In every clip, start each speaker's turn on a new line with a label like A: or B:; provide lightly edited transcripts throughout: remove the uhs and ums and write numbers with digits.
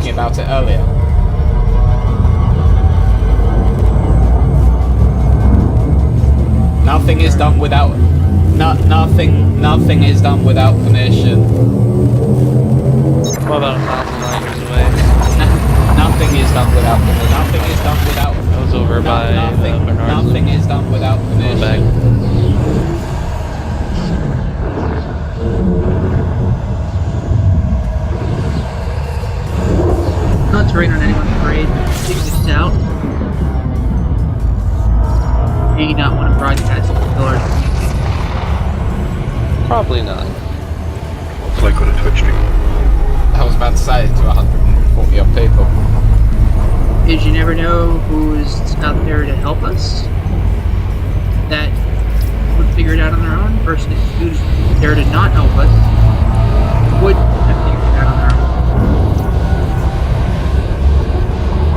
A: talking about it earlier. Nothing is done without... nothing is done without permission.
B: What about 1,000 light years away?
A: Nothing is done without permission. Nothing is done without...
B: I was over by Bernard's.
A: Nothing is done without permission.
B: Back.
C: Not to rain on anyone's parade, figure this out. Maybe not want to broadcast the pillars.
B: Probably not.
D: What's like on a Twitch stream?
A: I was about to say to 140 odd people.
C: Is you never know who's out there to help us that would figure it out on their own versus who's there to not help us would have figured it out on their own.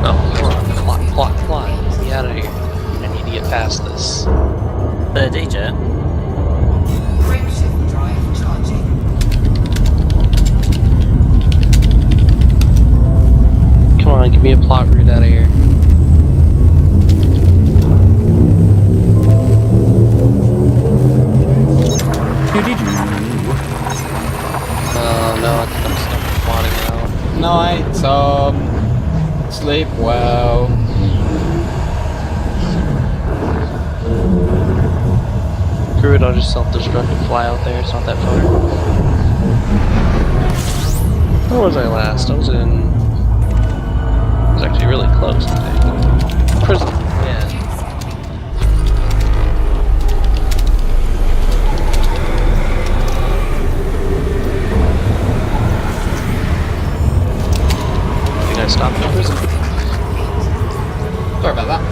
B: No, plot. Get out of here. I need to get past this.
E: DJ.
F: Frameshift drive charging.
B: Come on, give me a plot route out of here. Oh no, I think I'm stuck plotting out.
A: Night, Tom. Sleep well.
B: Screw it, I'll just self-destruct and fly out there, it's not that far. Where was I last? I was actually really close, I think. Prison, yeah. I think I stopped in prison.
A: Sorry about that.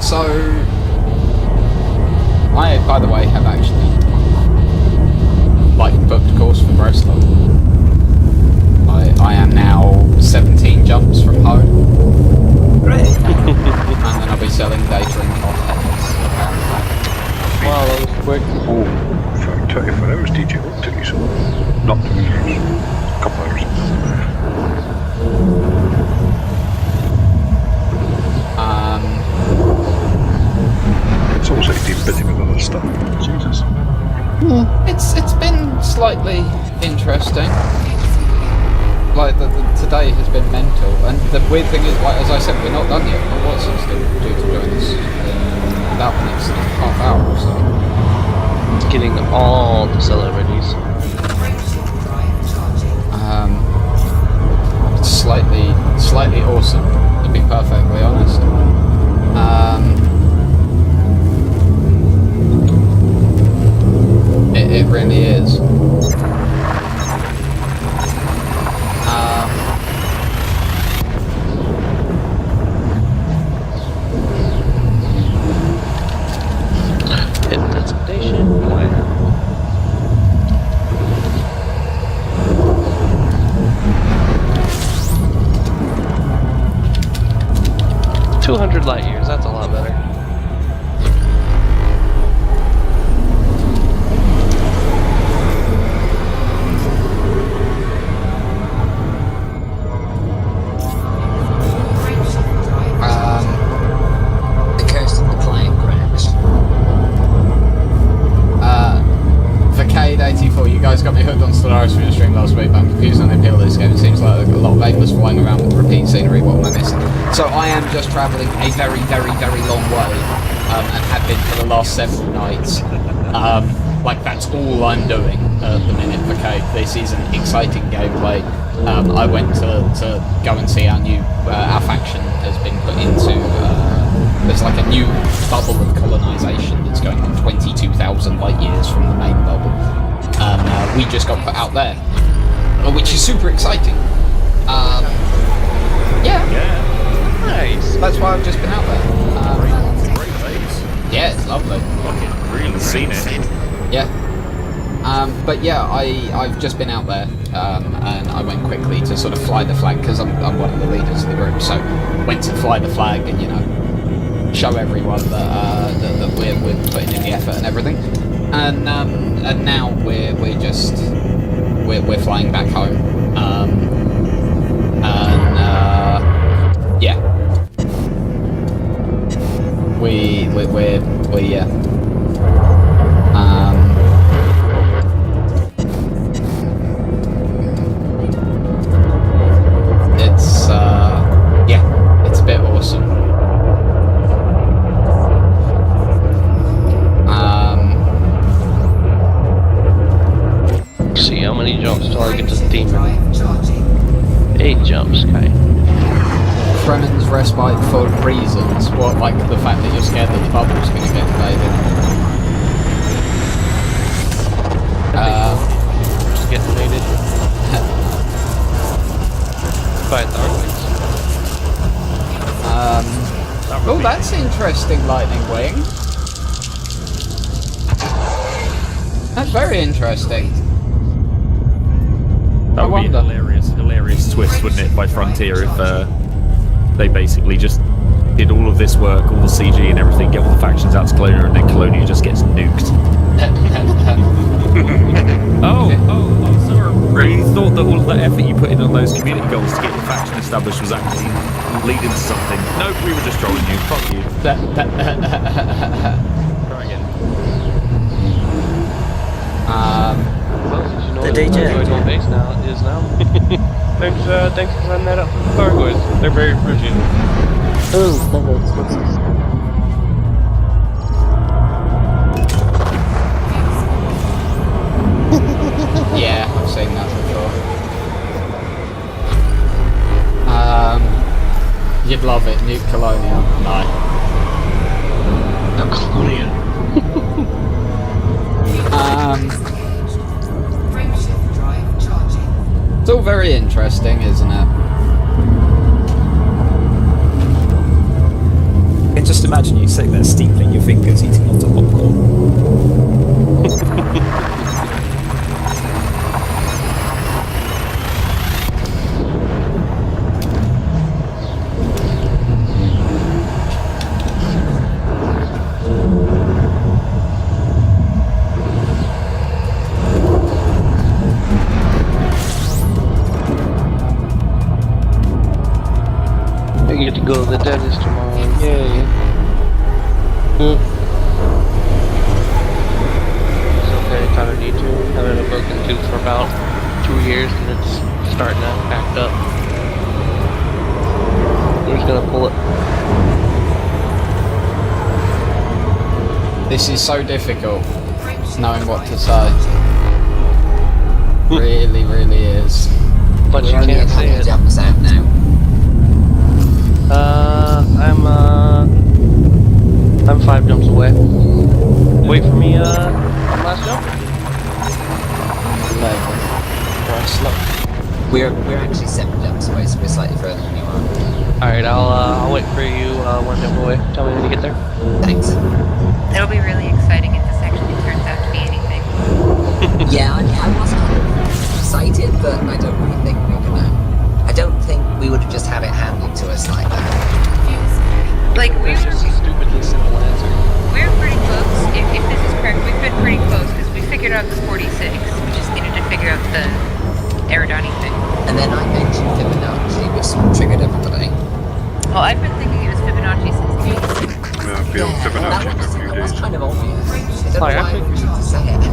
A: So I, by the way, have actually booked a course for Bristol. I am now 17 jumps from home.
E: Great.
A: And then I'll be selling data in contents.
B: Wow, that was quick.
D: Oh, for 24 hours DJ, what took you so long? Not 24 hours. A couple hours. It's almost like you've been busy with other stuff. Jesus.
A: It's been slightly interesting. Today has been mental, and the weird thing is, as I said, we're not done yet. But Watson's still due to join us in about the next half hour or so.
B: It's getting all the celebrities.
A: It's slightly awesome, to be perfectly honest. It really is.
B: 200 light years, that's a lot better.
E: The coast of the plane crashed.
A: Vacade84, you guys got me hooked on Stellaris for your stream last week, but I'm confused on the appeal of this game. It seems like a lot of aimless flying around with repeat scenery. What am I missing? So I am just travelling a very, very, very long way, and have been for the last several nights. That's all I'm doing at the minute, Vacade. This is an exciting gameplay. I went to go and see our faction has been put into, there's like a new bubble of colonisation that's going on 22,000 light years from the main bubble. We just got put out there, which is super exciting. Yeah.
B: Nice.
A: That's why I've just been out there.
G: Great place.
A: Yeah, it's lovely.
G: Fucking really seen it.
A: Yeah. But yeah, I've just been out there, and I went quickly to sort of fly the flag, because I'm one of the leaders of the group, so went to fly the flag and, show everyone that we're putting in the effort and everything. And now we're flying back home. Well, yeah. It's yeah, it's a bit awesome.
B: See how many jumps till I get to the demon. 8 jumps, okay.
A: Fremen's respite for reasons. What, like the fact that you're scared that the bubble's going to get invaded?
B: Just get invaded. By Darwin's.
A: Oh, that's interesting, Lightning Wing. That's very interesting.
G: That would be a hilarious twist, wouldn't it, by Frontier if they basically just did all of this work, all the CG and everything, get all the factions out to Colonia, and then Colonia just gets nuked. Oh, so you thought that all of that effort you put in on those community goals to get your faction established was actually leading to something? Nope, we were just trolling you. Fuck you. Try again.
E: The DJ.
B: Base now is now.
F: Thanks for setting that up for the cargoes. They're very appreciated.
E: Oh,
A: Yeah, I've seen that before. You'd love it, Nuke Colonia. No.
B: No, Colonia.
A: It's all very interesting, isn't it?
H: I can just imagine you sitting there steepling your fingers, eating lots of popcorn.
B: I get to go to the dentist tomorrow. Yay. It's okay, kind of need to. I've had a broken tooth for about 2 years and it's starting to act up. I'm just gonna pull it.
A: This is so difficult, knowing what to say. Really, really is.
B: But you can't say it.
E: Jumps out now.
B: I'm 5 jumps away. Wait for me, last jump?
E: We're actually 7 jumps away, so we're slightly further than you are.
B: Alright, I'll wait for you, 1 jump away. Tell me when you get there.
E: Thanks.
I: It'll be really exciting if this actually turns out to be anything.
E: Yeah, I was kind of excited, but I don't really think we're gonna. I don't think we would have just had it handed to us like that.
I: Like,
B: It's just a stupidly simple answer.
I: we're pretty close. If this is correct, we've been pretty close because we figured out the 46. We just needed to figure out the eridani thing.
E: And then I mentioned Fibonacci, which triggered everybody.
I: Well, I've been thinking it was Fibonacci since the beginning.
D: Yeah, I feel Fibonacci for a few
E: that was
D: days.
E: kind of obvious. I don't know
B: Like, I
E: why I
B: figured-
E: wanted to say it.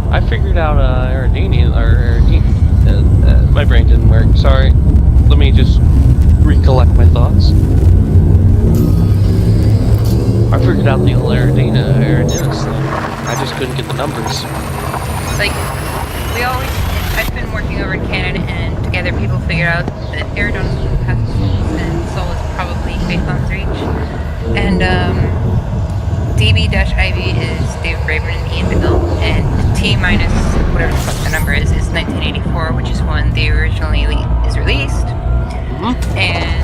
B: I figured out, eridani, my brain didn't work, sorry. Let me just recollect my thoughts. I figured out the old eridani thing. I just couldn't get the numbers.
I: Like, I've been working over in Canada, and together people figured out that Eridon is the path of souls, and soul is probably Phaethon's reach. And, DB-IV is David Braben and Ian Biddle, and T minus whatever the fuck the number is 1984, which is when the originally is released. And,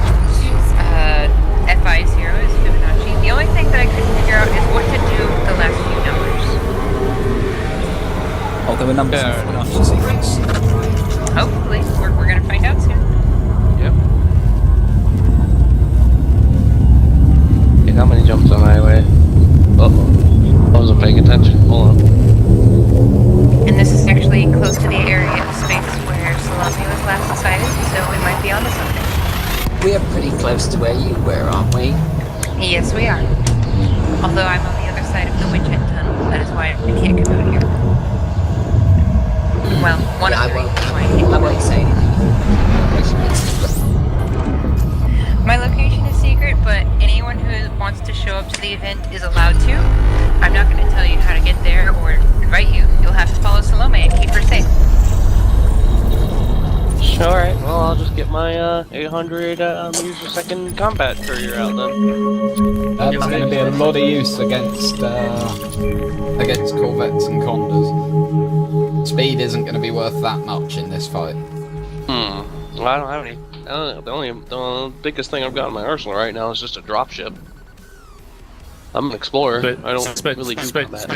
I: FI0 is Fibonacci. The only thing that I couldn't figure out is what to do with the last few numbers.
H: Oh, there were numbers in Fibonacci sequence.
I: Hopefully, we're gonna find out soon.
B: Yep. Hey, how many jumps am I away? Uh-oh. I wasn't paying attention. Hold on.
I: And this is actually close to the area of space where Salami was last decided, so we might be onto something.
E: We are pretty close to where you were, aren't we?
I: Yes, we are. Although I'm on the other side of the Winchett Tunnel. That is why I can't come out here. Well, one
E: Yeah,
I: of the
E: I
I: reasons why I can't
E: I
I: come
E: won't
I: out
E: say anything.
I: My location is secret, but anyone who wants to show up to the event is allowed to. I'm not going to tell you how to get there or invite you. You'll have to follow Salome and keep her safe.
B: Alright, well, I'll just get my 800 meters per second combat courier out then.
A: That's going to be a lot of use against corvettes and condors. Speed isn't going to be worth that much in this fight.
B: Well, I don't have any. The biggest thing I've got in my arsenal right now is just a dropship. I'm an explorer.
G: But
B: I don't really do combat.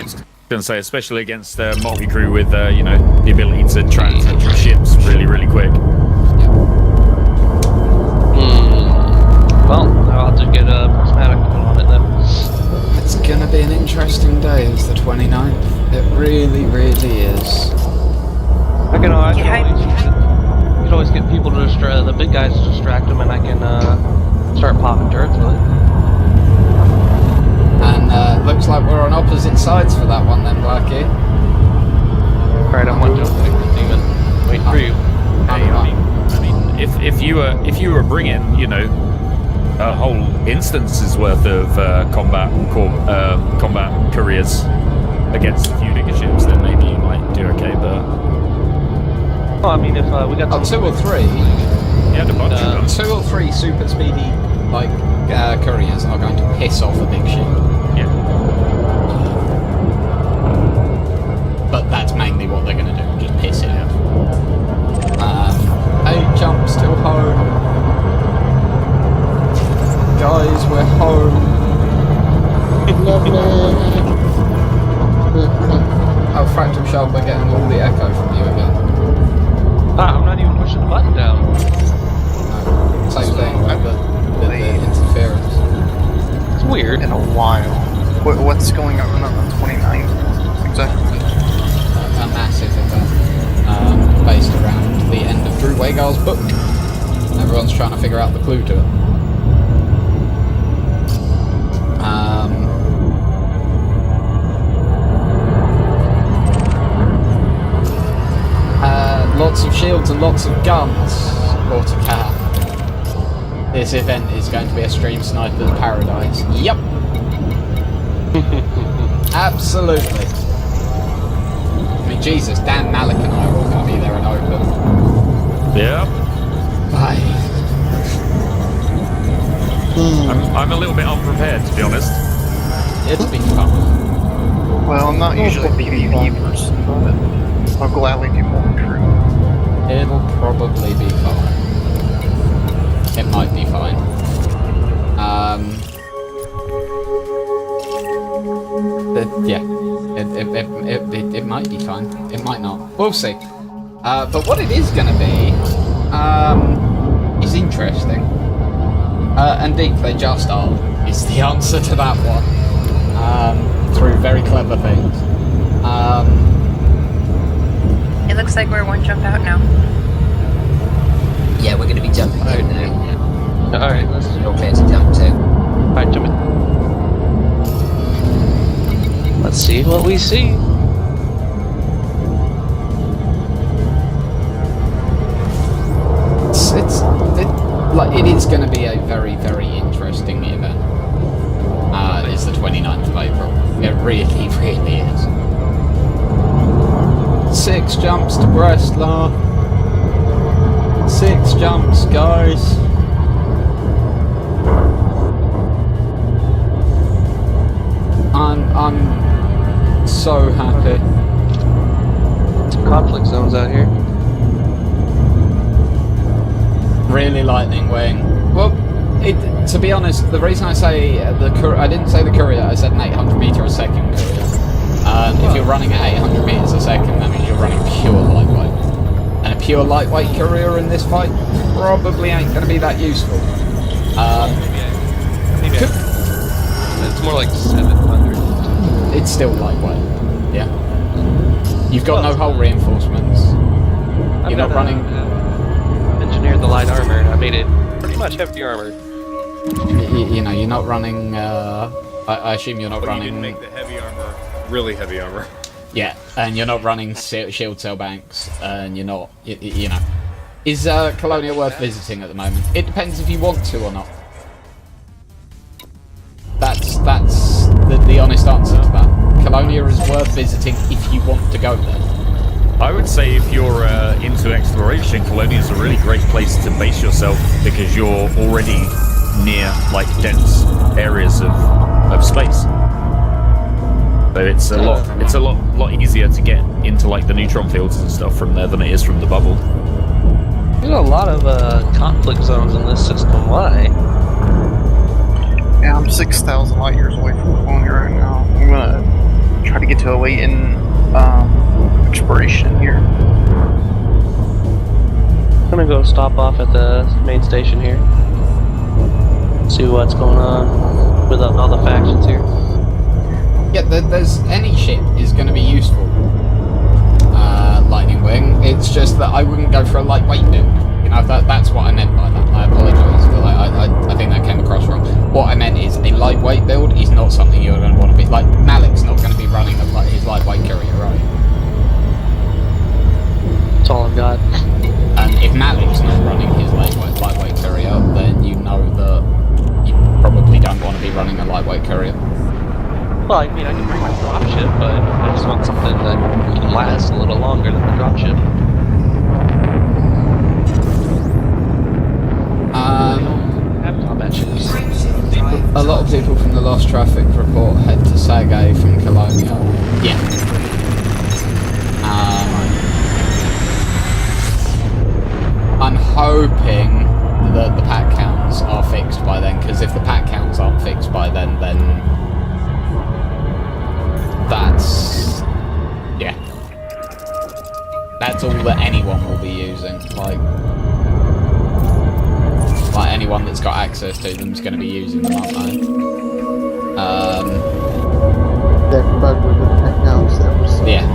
G: Gonna say, especially against multi-crew with you know, the ability to track ships really quick.
B: Well, I'll have to get a prismatic on it then.
A: It's going to be an interesting day. It's the 29th. It really is.
B: I can always get people to distract the big guys to distract them, and I can start popping turrets with it.
A: And looks like we're on opposite sides for that one then, Blackie.
B: Alright, I'm one to demon. Wait for you.
G: Hey, I mean, if you were bringing, you know, a whole instance's worth of combat couriers against a few bigger ships, then maybe you might do okay. But
B: well, I mean, if we got
A: two or three,
G: yeah, a bunch of them.
A: 2 or 3 super speedy like couriers are going to piss off a big ship.
G: Yeah.
A: But that's mainly what they're going to do, just piss it off. 8 jumps to home. Guys, we're home. Oh, Fractal Sharp, we're getting all the echo from you again.
B: I'm not even pushing the button down.
A: No, same thing with the interference.
B: It's weird.
J: In a while. What's going on the 29th? Exactly.
A: A massive event based around the end of Drew Wagar's book. Everyone's trying to figure out the clue to it. Lots of shields and lots of guns, Autocat. This event is going to be a stream sniper's paradise. Yep. Absolutely. I mean, Jesus, Dan Malik and I are all going to be there and open.
G: Yep.
A: Bye.
G: I'm a little bit unprepared, to be honest.
A: It'll be fun.
J: Well, I'm not usually a PvP person, but I'll gladly do more crew.
A: It'll probably be fine. It might be fine. Yeah. It might be fine. It might not. We'll see. But what it is going to be is interesting. And deep, they just are, is the answer to that one. Through very clever things.
I: It looks like we're one jump out now.
E: Yeah, we're going to be jumping in now.
B: Alright, let's
E: You're clear to jump to.
B: Alright, jump in. Let's see what we see.
A: It is going to be a very interesting event. It's the 29th of April. It really is. 6 jumps to Breslau. 6 jumps, guys. I'm so happy.
B: Some conflict zones out here.
A: Really lightning wing. Well, to be honest, the reason I say I didn't say the courier, I said an 800 meter a second courier. If you're running at 800 meters a second, that means you're running pure lightweight. And a pure lightweight courier in this fight probably ain't going to be that useful.
B: Maybe it's more like 700.
A: It's still lightweight. Yeah. You've got no hull reinforcements. You're not running.
B: Engineered the light armor, and I made it pretty much heavy armor.
A: You know, you're not running I assume you're not
G: But you
A: running.
G: didn't make the heavy armor really heavy armor.
A: Yeah, and you're not running shield cell banks, and you're not. You know, is Colonia worth visiting at the moment? It depends if you want to or not. That's the honest answer to that. Colonia is worth visiting if you want to go there.
G: I would say if you're into exploration, Colonia is a really great place to base yourself because you're already near like dense areas of space. So it's a lot easier to get into like the neutron fields and stuff from there than it is from the bubble.
B: There's a lot of conflict zones in this system. Why?
J: Yeah, I'm 6,000 light years away from Colonia right now. I'm gonna try to get to a latent exploration here.
B: I'm gonna go stop off at the main station here. See what's going on with all the factions here.
A: Yeah, there's any ship is going to be useful. Lightning Wing. It's just that I wouldn't go for a lightweight build. You know, that's what I meant by that. I apologise, but I think that came across wrong. What I meant is a lightweight build is not something you're going to want to be like. Malik's not going to be running his lightweight courier, right?
B: That's all I've got.
A: And if Malik's not running his lightweight courier, then you know that you probably don't want to be running a lightweight courier.
B: Well, I mean, I can bring my dropship, but I just want something that can last a little longer than the dropship. I don't have combat ships.
A: A lot of people from the Lost Traffic report head to Sagay from Colonia. Yeah. I'm hoping that the pack counts are fixed by then, because if the pack counts aren't fixed by then that's... yeah. That's all that anyone will be using. Like anyone that's got access to them is going to be using them, aren't they?
K: They're bugged with the pack counts that was...
A: Yeah.